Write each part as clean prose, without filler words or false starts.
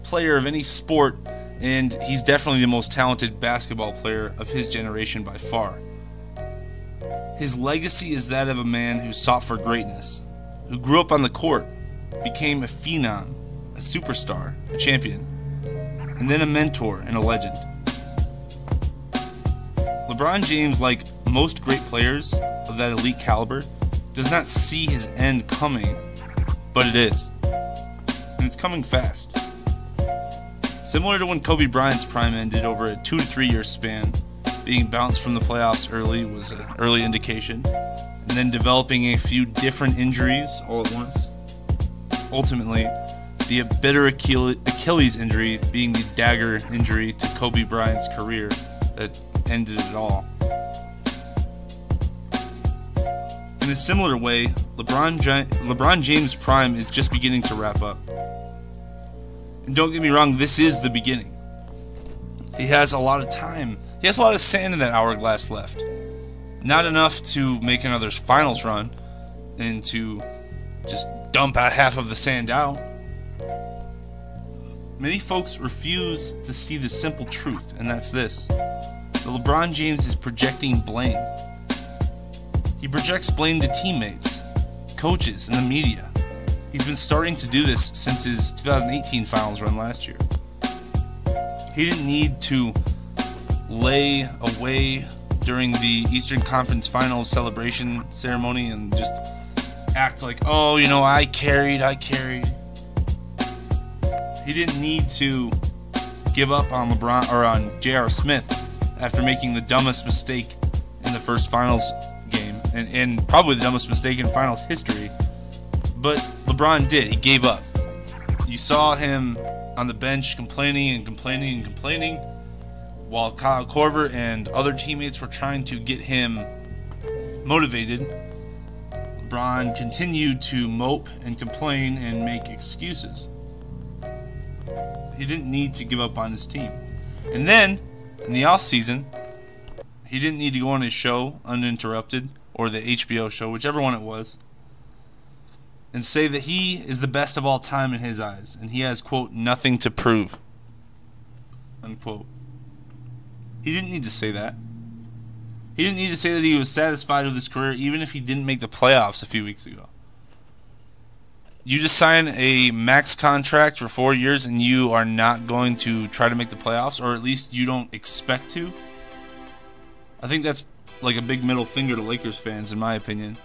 player of any sport, and he's definitely the most talented basketball player of his generation by far. His legacy is that of a man who sought for greatness, who grew up on the court, became a phenom, a superstar, a champion, and then a mentor and a legend. LeBron James, like most great players of that elite caliber, does not see his end coming, but it is. And it's coming fast. Similar to when Kobe Bryant's prime ended over a 2 to 3 year span, being bounced from the playoffs early was an early indication, and then developing a few different injuries all at once. Ultimately, the bitter Achilles injury being the dagger injury to Kobe Bryant's career that ended it all. In a similar way, LeBron James' prime is just beginning to wrap up. And don't get me wrong, this is the beginning. He has a lot of time. He has a lot of sand in that hourglass left. Not enough to make another finals run and to just dump half of the sand out. Many folks refuse to see the simple truth, and that's this. That LeBron James is projecting blame. He projects blame to teammates, coaches, and the media. He's been starting to do this since his 2018 finals run last year. He didn't need to lay away during the Eastern Conference Finals celebration ceremony and just act like, oh, you know, I carried. He didn't need to give up on LeBron or on J.R. Smith after making the dumbest mistake in the first finals game and probably the dumbest mistake in finals history. But LeBron did. He gave up. You saw him on the bench complaining while Kyle Korver and other teammates were trying to get him motivated. LeBron continued to mope and complain and make excuses. He didn't need to give up on his team. And then, in the offseason, he didn't need to go on his show, Uninterrupted, or the HBO show, whichever one it was, and say that he is the best of all time in his eyes, and he has, quote, nothing to prove, unquote. He didn't need to say that. He didn't need to say that he was satisfied with his career, even if he didn't make the playoffs a few weeks ago. You just sign a max contract for 4 years and you are not going to try to make the playoffs, or at least you don't expect to. I think that's like a big middle finger to Lakers fans, in my opinion.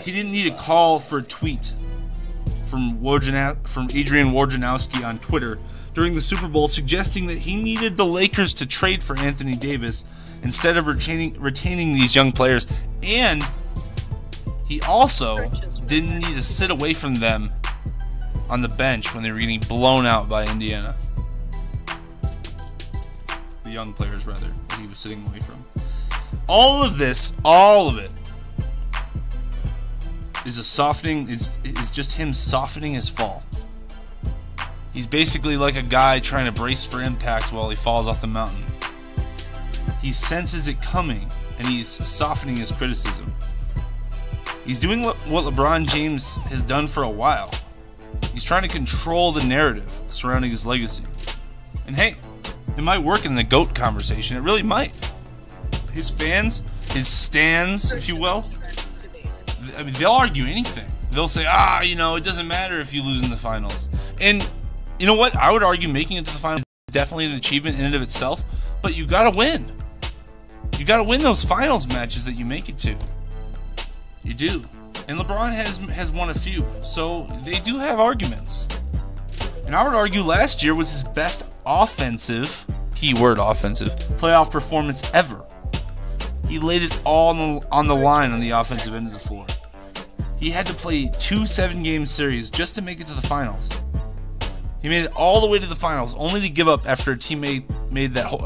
He didn't need a call for a tweet from Adrian Wojnarowski on Twitter during the Super Bowl suggesting that he needed the Lakers to trade for Anthony Davis instead of retaining these young players, and he also didn't need to sit away from them on the bench when they were getting blown out by Indiana. The young players, rather, that he was sitting away from. All of it is a softening, is just him softening his fall. He's basically like a guy trying to brace for impact while he falls off the mountain. He senses it coming, and he's softening his criticism. He's doing what LeBron James has done for a while. He's trying to control the narrative surrounding his legacy. And hey, it might work in the GOAT conversation. It really might. His fans, his stans, if you will, I mean, they'll argue anything. They'll say, you know, it doesn't matter if you lose in the finals. And you know what? I would argue making it to the finals is definitely an achievement in and of itself, but you gotta win. You gotta win those finals matches that you make it to. You do. And LeBron has won a few, so they do have arguments. And I would argue last year was his best offensive, keyword offensive, playoff performance ever. He laid it all on the line on the offensive end of the floor. He had to play 2 7-game series just to make it to the finals. He made it all the way to the finals, only to give up after a teammate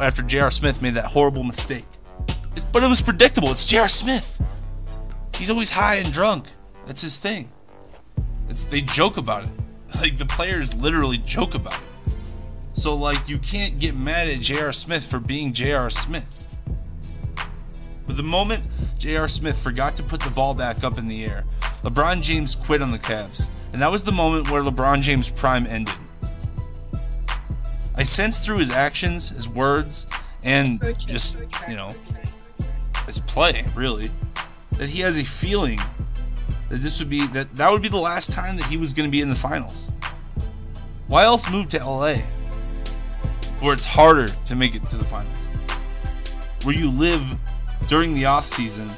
after J.R. Smith made that horrible mistake. But it was predictable. It's J.R. Smith. He's always high and drunk. That's his thing. They joke about it. Like, the players literally joke about it. So, like, you can't get mad at J.R. Smith for being J.R. Smith. But the moment J.R. Smith forgot to put the ball back up in the air, LeBron James quit on the Cavs. And that was the moment where LeBron James' prime ended. I sense through his actions, his words, and just, his play, really, that he has a feeling that that would be the last time that he was going to be in the finals. Why else move to LA, where it's harder to make it to the finals, where you live during the off season,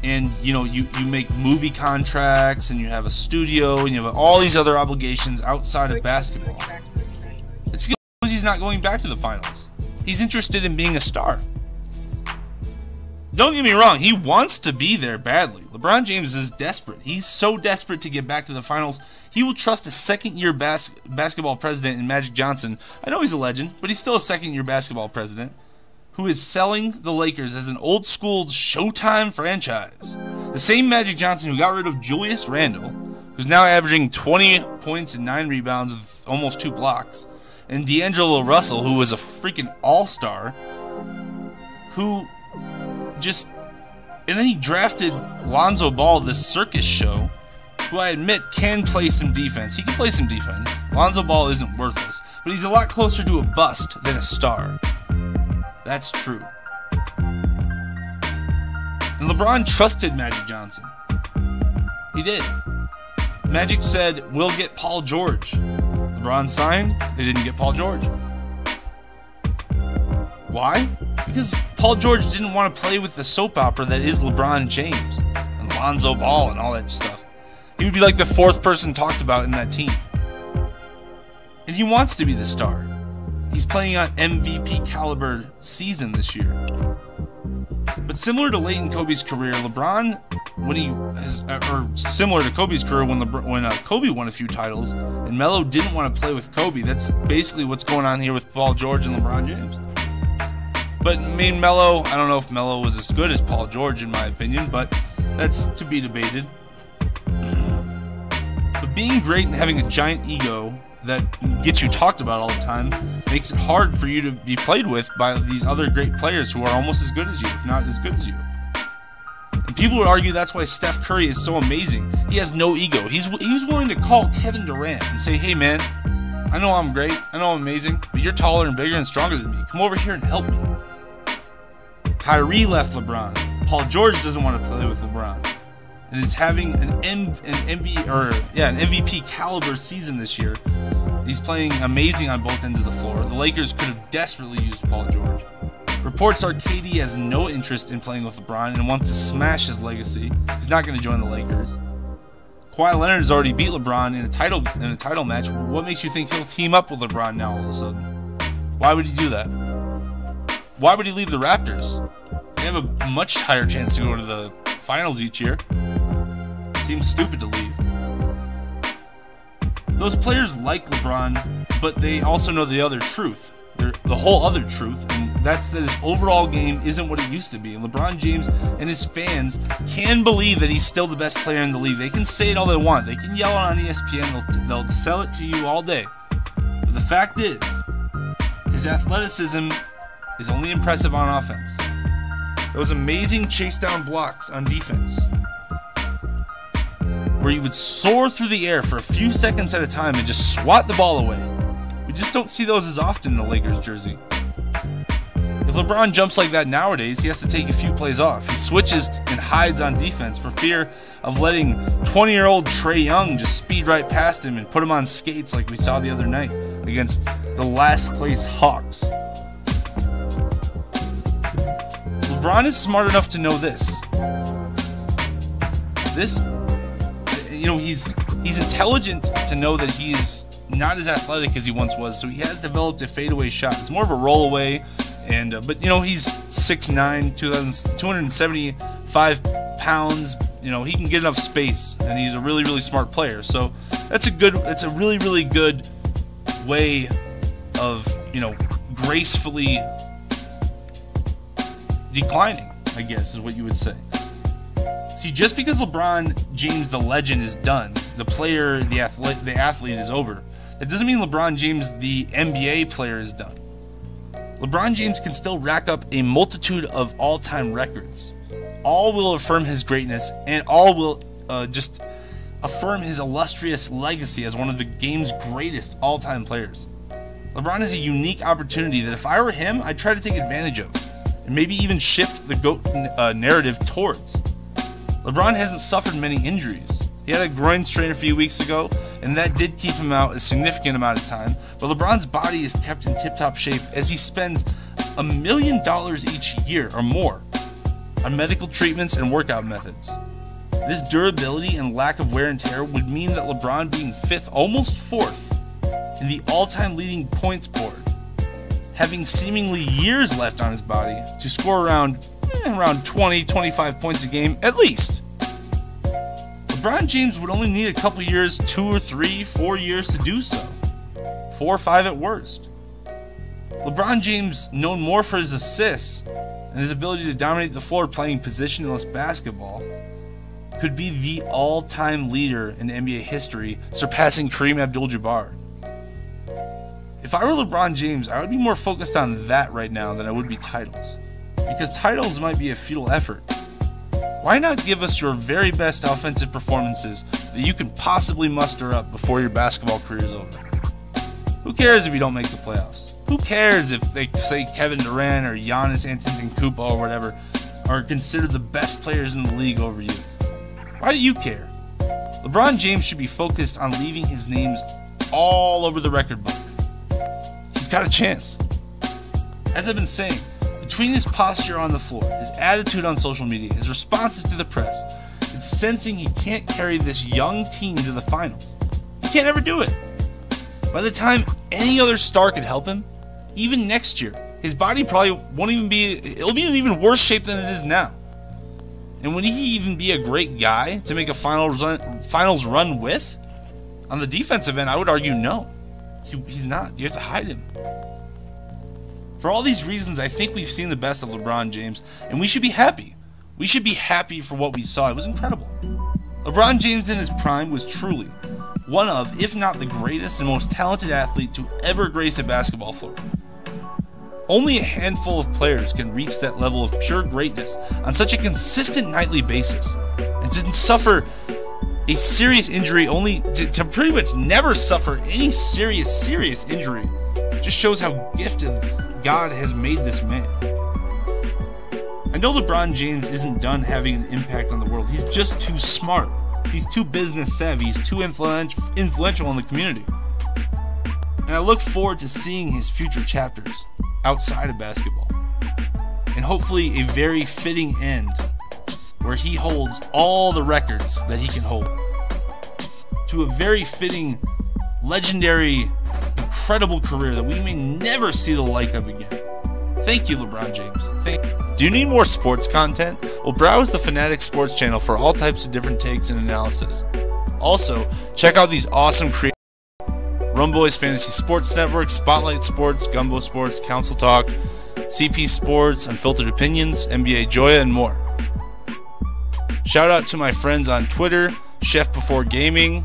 and you make movie contracts, and you have a studio, and you have all these other obligations outside of basketball? It's because he's not going back to the finals. He's interested in being a star. Don't get me wrong, he wants to be there badly. LeBron James is desperate. He's so desperate to get back to the finals, he will trust a second-year basketball president in Magic Johnson. I know he's a legend, but he's still a second-year basketball president who is selling the Lakers as an old-school Showtime franchise. The same Magic Johnson who got rid of Julius Randle, who's now averaging 20 points and 9 rebounds with almost 2 blocks, and D'Angelo Russell, who was a freaking all-star, who just... And then he drafted Lonzo Ball, this circus show, who I admit can play some defense. He can play some defense. Lonzo Ball isn't worthless, but he's a lot closer to a bust than a star. That's true. And LeBron trusted Magic Johnson. He did. Magic said, we'll get Paul George. LeBron signed, they didn't get Paul George. Why? Because Paul George didn't want to play with the soap opera that is LeBron James and Lonzo Ball and all that stuff. He would be like the 4th person talked about in that team. And he wants to be the star. He's playing on MVP caliber season this year. But similar to late in Kobe's career, LeBron, similar to Kobe's career when Kobe won a few titles and Melo didn't want to play with Kobe, that's basically what's going on here with Paul George and LeBron James. But Melo, I don't know if Melo was as good as Paul George in my opinion, but that's to be debated. But being great and having a giant ego that gets you talked about all the time makes it hard for you to be played with by these other great players who are almost as good as you, if not as good as you. And people would argue that's why Steph Curry is so amazing. He has no ego. He was willing to call Kevin Durant and say, hey man, I know I'm great, I know I'm amazing, but you're taller and bigger and stronger than me. Come over here and help me. Kyrie left LeBron. Paul George doesn't want to play with LeBron, and is having an MVP caliber season this year. He's playing amazing on both ends of the floor. The Lakers could have desperately used Paul George. Reports are KD has no interest in playing with LeBron and wants to smash his legacy. He's not going to join the Lakers. Kawhi Leonard has already beat LeBron in a title match. What makes you think he'll team up with LeBron now all of a sudden? Why would he do that? Why would he leave the Raptors? They have a much higher chance to go to the finals each year. It seems stupid to leave. Those players like LeBron, but they also know the other truth. The whole other truth, and that's that his overall game isn't what it used to be. And LeBron James and his fans can believe that he's still the best player in the league. They can say it all they want. They can yell on ESPN. They'll sell it to you all day. But the fact is, his athleticism is only impressive on offense. Those amazing chase down blocks on defense, where he would soar through the air for a few seconds at a time and just swat the ball away. We just don't see those as often in a Lakers jersey. If LeBron jumps like that nowadays, he has to take a few plays off. He switches and hides on defense for fear of letting 20-year-old Trae Young just speed right past him and put him on skates like we saw the other night against the last place Hawks. LeBron is smart enough to know this. He's intelligent to know that he's not as athletic as he once was, so he has developed a fadeaway shot. It's more of a rollaway, but you he's 6'9", 275 pounds. He can get enough space, and he's a really, really smart player. So it's a really, really good way of gracefully declining, I guess is what you would say. See, just because LeBron James, the legend, is done, the player, the athlete is over, that doesn't mean LeBron James, the NBA player, is done. LeBron James can still rack up a multitude of all-time records. All will affirm his greatness, and all will just affirm his illustrious legacy as one of the game's greatest all-time players. LeBron has a unique opportunity that if I were him, I'd try to take advantage of, and maybe even shift the GOAT narrative towards. LeBron hasn't suffered many injuries. He had a groin strain a few weeks ago, and that did keep him out a significant amount of time, but LeBron's body is kept in tip-top shape as he spends $1 million each year or more on medical treatments and workout methods. This durability and lack of wear and tear would mean that LeBron being 5th, almost 4th, in the all-time leading points board, having seemingly years left on his body to score around 20, 25 points a game at least. LeBron James would only need a couple years, 2 or 3, 4 years to do so. 4 or 5 at worst. LeBron James, known more for his assists and his ability to dominate the floor playing positionless basketball, could be the all-time leader in NBA history, surpassing Kareem Abdul-Jabbar. If I were LeBron James, I would be more focused on that right now than I would be titles. Because titles might be a futile effort. Why not give us your very best offensive performances that you can possibly muster up before your basketball career is over? Who cares if you don't make the playoffs? Who cares if they say Kevin Durant or Giannis Antetokounmpo or whatever are considered the best players in the league over you? Why do you care? LeBron James should be focused on leaving his names all over the record book. He's got a chance. As I've been saying, between his posture on the floor, his attitude on social media, his responses to the press, it's sensing he can't carry this young team to the finals. He can't ever do it. By the time any other star could help him, even next year, his body probably won't even be, it'll be in even worse shape than it is now. And would he even be a great guy to make a finals run with? On the defensive end, I would argue no. He's not. You have to hide him. For all these reasons, I think we've seen the best of LeBron James, and we should be happy. We should be happy for what we saw. It was incredible. LeBron James in his prime was truly one of, if not the greatest and most talented athlete to ever grace a basketball floor. Only a handful of players can reach that level of pure greatness on such a consistent nightly basis, and didn't suffer a serious injury, only to pretty much never suffer any serious injury. Just shows how gifted God has made this man. I know LeBron James isn't done having an impact on the world. He's just too smart. He's too business savvy. He's too influential in the community. And I look forward to seeing his future chapters outside of basketball. And hopefully a very fitting end where he holds all the records that he can hold. To a very fitting, legendary, incredible career that we may never see the like of again. Thank you, LeBron James. Do you need more sports content? Well, browse the Fanatic Sports channel for all types of different takes and analysis. Also, check out these awesome creators: Rumboy's Fantasy Sports Network, Spotlight Sports, Gumbo Sports, Council Talk, CP Sports, Unfiltered Opinions, NBA Joya, and more. Shout out to my friends on Twitter, Chief Before Gaming,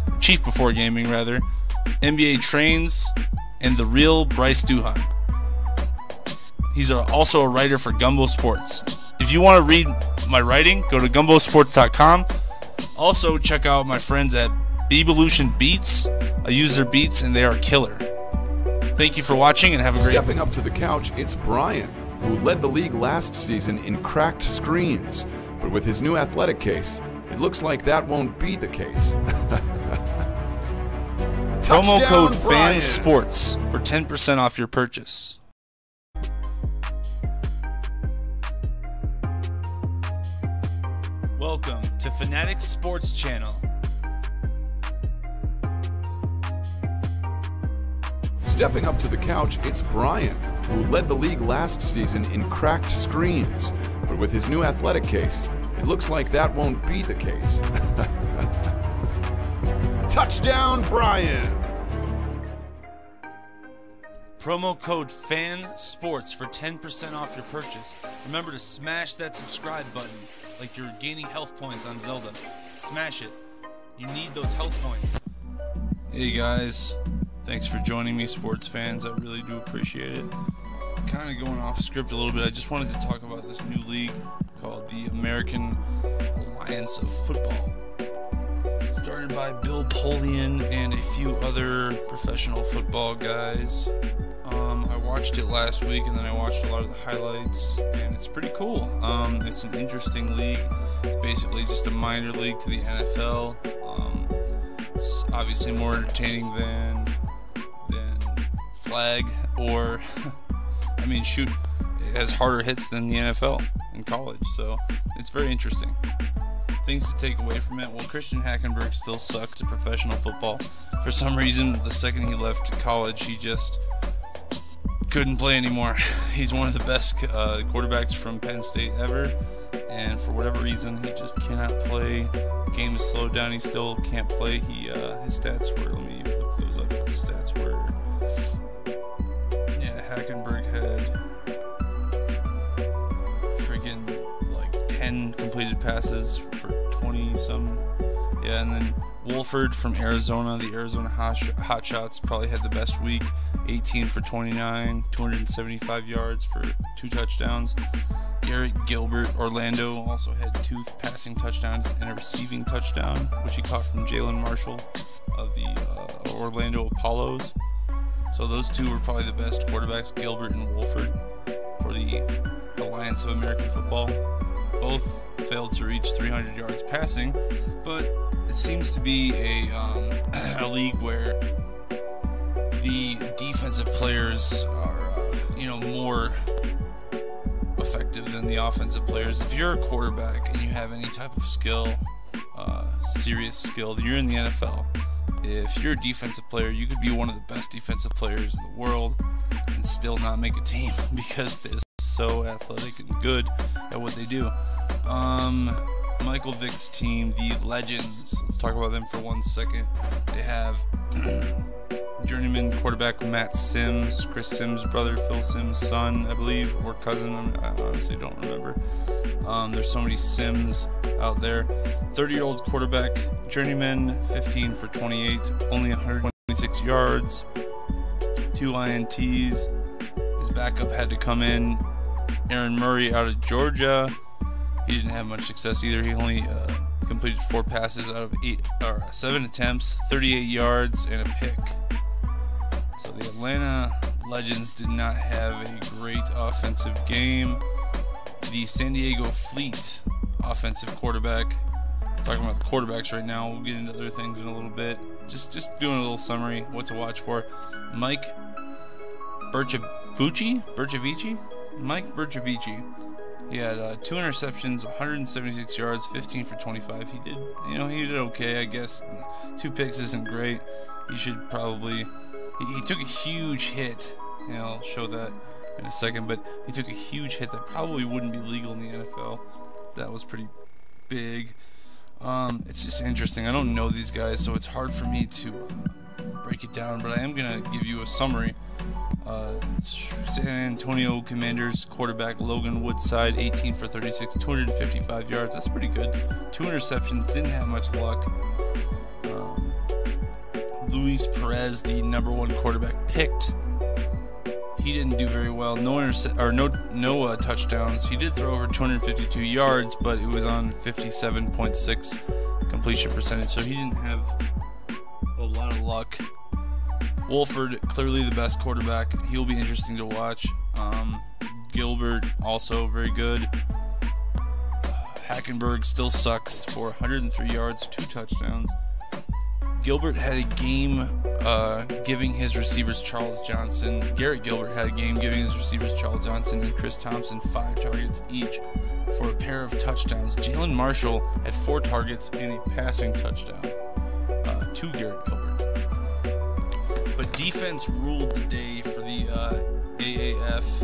NBA Trains, and the real Bryce Duhan. He's also a writer for Gumbo Sports. If you want to read my writing, go to gumbosports.com. Also, check out my friends at BEBOLUTION Beats. I use their beats and they are killer. Thank you for watching and have a great Stepping up to the couch, it's Brian, who led the league last season in cracked screens. But with his new athletic case, it looks like that won't be the case. Promo code FANSPORTS for 10% off your purchase. Welcome to Fanatic Sports Channel. Stepping up to the couch, it's Brian, who led the league last season in cracked screens. But with his new athletic case, it looks like that won't be the case. Touchdown, Brian! Promo code FANSPORTS for 10% off your purchase. Remember to smash that subscribe button like you're gaining health points on Zelda. Smash it. You need those health points. Hey guys, thanks for joining me, sports fans. I really do appreciate it. Kind of going off script a little bit. I just wanted to talk about this new league called the American Alliance of Football. started by Bill Polian and a few other professional football guys. I watched it last week, and then I watched a lot of the highlights, and it's pretty cool. It's an interesting league. It's basically just a minor league to the NFL. It's obviously more entertaining than flag, or I mean, shoot, it has harder hits than the NFL in college, so it's very interesting. Things to take away from it: well, Christian Hackenberg still sucks at professional football. For some reason, the second he left college, he just couldn't play anymore. He's one of the best quarterbacks from Penn State ever, and for whatever reason, he just cannot play. The game is slowed down. He still can't play. His stats were, let me look those up. His stats were, Hackenberg had friggin' like 10 completed passes for 20 some. Yeah, and then Wolford from Arizona, the Arizona Hotshots, probably had the best week. 18 for 29, 275 yards for 2 touchdowns. Garrett Gilbert, Orlando, also had 2 passing touchdowns and a receiving touchdown, which he caught from Jalen Marshall of the Orlando Apollos. So those 2 were probably the best quarterbacks, Gilbert and Wolford, for the Alliance of American Football. Both failed to reach 300 yards passing, but it seems to be a league where the defensive players are, more effective than the offensive players. If you're a quarterback and you have any type of skill, serious skill, then you're in the NFL. If you're a defensive player, you could be one of the best defensive players in the world and still not make a team because they're so athletic and good at what they do. Michael Vick's team, the Legends, let's talk about them for 1 second. They have journeyman quarterback Matt Sims, Chris Sims' brother, Phil Sims' son, I believe, or cousin. I honestly don't remember. There's so many Sims out there. 30-year-old quarterback, journeyman, 15 for 28, only 126 yards, 2 INTs. His backup had to come in. Aaron Murray out of Georgia. He didn't have much success either. He only completed 4 passes out of 7 attempts, 38 yards, and a pick. So the Atlanta Legends did not have a great offensive game. The San Diego Fleet offensive quarterback, talking about the quarterbacks right now, we'll get into other things in a little bit. Just doing a little summary, what to watch for. Mike Bercovici. He had 2 interceptions, 176 yards, 15 for 25. He did okay, I guess. 2 picks isn't great. He should probably, he took a huge hit. I'll show that in a second, but he took a huge hit that probably wouldn't be legal in the NFL. That was pretty big. It's just interesting. I don't know these guys, so it's hard for me to break it down, but I am going to give you a summary. San Antonio Commanders quarterback Logan Woodside, 18 for 36, 255 yards. That's pretty good. 2 interceptions, didn't have much luck. Luis Perez, the #1 quarterback, picked. He didn't do very well. No touchdowns. He did throw over 252 yards, but it was on 57.6 completion percentage, so he didn't have a lot of luck. Wolford, clearly the best quarterback. He'll be interesting to watch. Gilbert, also very good. Hackenberg still sucks for 103 yards, 2 touchdowns. Gilbert had a game giving his receivers Garrett Gilbert had a game giving his receivers Charles Johnson and Chris Thompson 5 targets each for a pair of touchdowns. Jalen Marshall had 4 targets and a passing touchdown to Garrett Gilbert. But defense ruled the day for the AAF.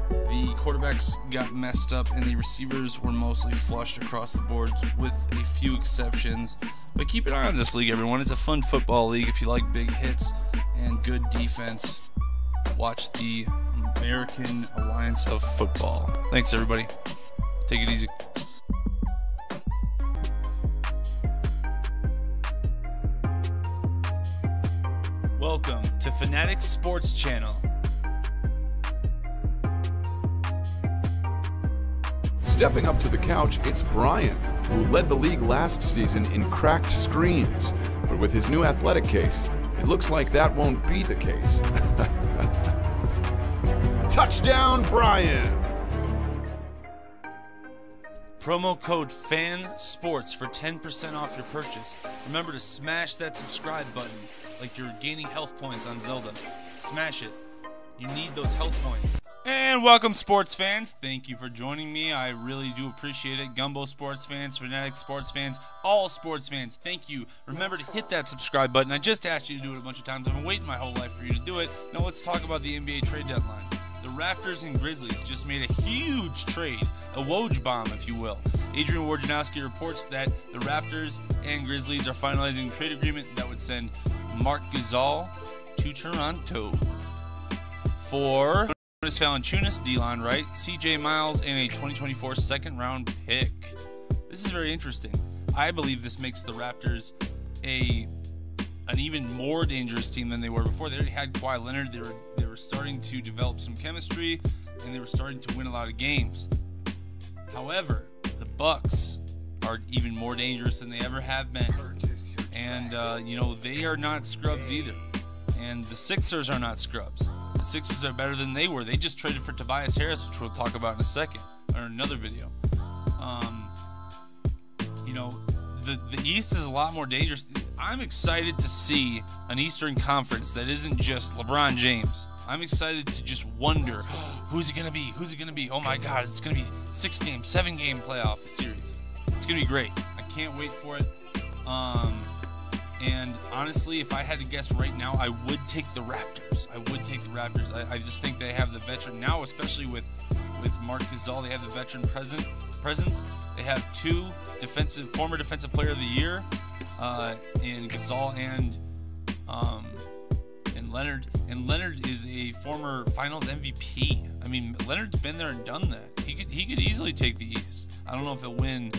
The quarterbacks got messed up and the receivers were mostly flushed across the board with a few exceptions. But keep an eye on this league, everyone. It's a fun football league. If you like big hits and good defense, watch the American Alliance of Football. Thanks, everybody. Take it easy. Welcome to Fanatic Sports Channel. Stepping up to the couch, it's Brian, who led the league last season in cracked screens. But with his new athletic case, it looks like that won't be the case. Touchdown, Brian! Promo code FANSPORTS for 10% off your purchase. Remember to smash that subscribe button like you're gaining health points on Zelda. Smash it. You need those health points. And welcome, sports fans. Thank you for joining me. I really do appreciate it. Gumbo sports fans, Fanatic sports fans, all sports fans, thank you. Remember to hit that subscribe button. I just asked you to do it a bunch of times. I've been waiting my whole life for you to do it. Now let's talk about the NBA trade deadline. The Raptors and Grizzlies just made a huge trade, a Woj bomb, if you will. Adrian Wojnarowski reports that the Raptors and Grizzlies are finalizing a trade agreement that would send Marc Gasol to Toronto for Jonas Valanciunas, Delon Wright, CJ Miles, and a 2024 second-round pick. This is very interesting. I believe this makes the Raptors an even more dangerous team than they were before. They already had Kawhi Leonard. They were starting to develop some chemistry, and they were starting to win a lot of games. However, the Bucks are even more dangerous than they ever have been. And, they are not scrubs either. And the Sixers are not scrubs. The Sixers are better than they were. They just traded for Tobias Harris, which we'll talk about in a second, or another video. The East is a lot more dangerous. I'm excited to see an Eastern Conference that isn't just LeBron James. I'm excited to just wonder, who's it going to be? Who's it going to be? Oh my God, it's going to be 6-game, 7-game playoff series. It's going to be great. I can't wait for it. And honestly, if I had to guess right now, I would take the Raptors. I just think they have the veteran now, especially with Marc Gasol. They have the veteran presence. They have two former defensive player of the year in Gasol and Leonard. And Leonard is a former Finals MVP. I mean, Leonard's been there and done that. He could easily take the East. I don't know if he'll win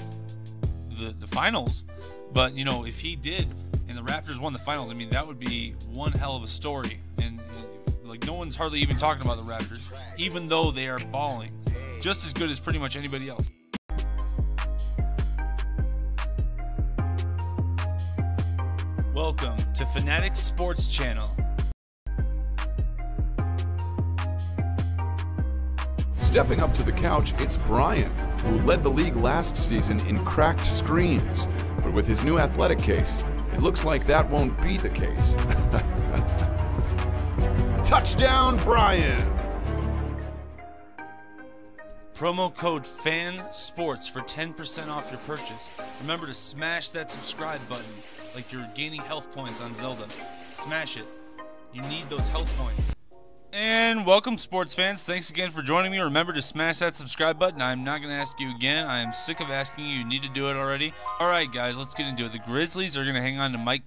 the Finals, but if he did and the Raptors won the Finals, I mean, that would be one hell of a story. And no one's hardly even talking about the Raptors, even though they are balling just as good as pretty much anybody else. Welcome to Fanatic Sports Channel. Stepping up to the couch, it's Brian, who led the league last season in cracked screens. But with his new athletic case, it looks like that won't be the case. Touchdown, Brian! Promo code FANSPORTS for 10% off your purchase. Remember to smash that subscribe button like you're gaining health points on Zelda. Smash it. You need those health points. And welcome, sports fans. Thanks again for joining me. Remember to smash that subscribe button. I'm not going to ask you again. I am sick of asking you. You need to do it already. All right, guys, let's get into it. The Grizzlies are going to hang on to Mike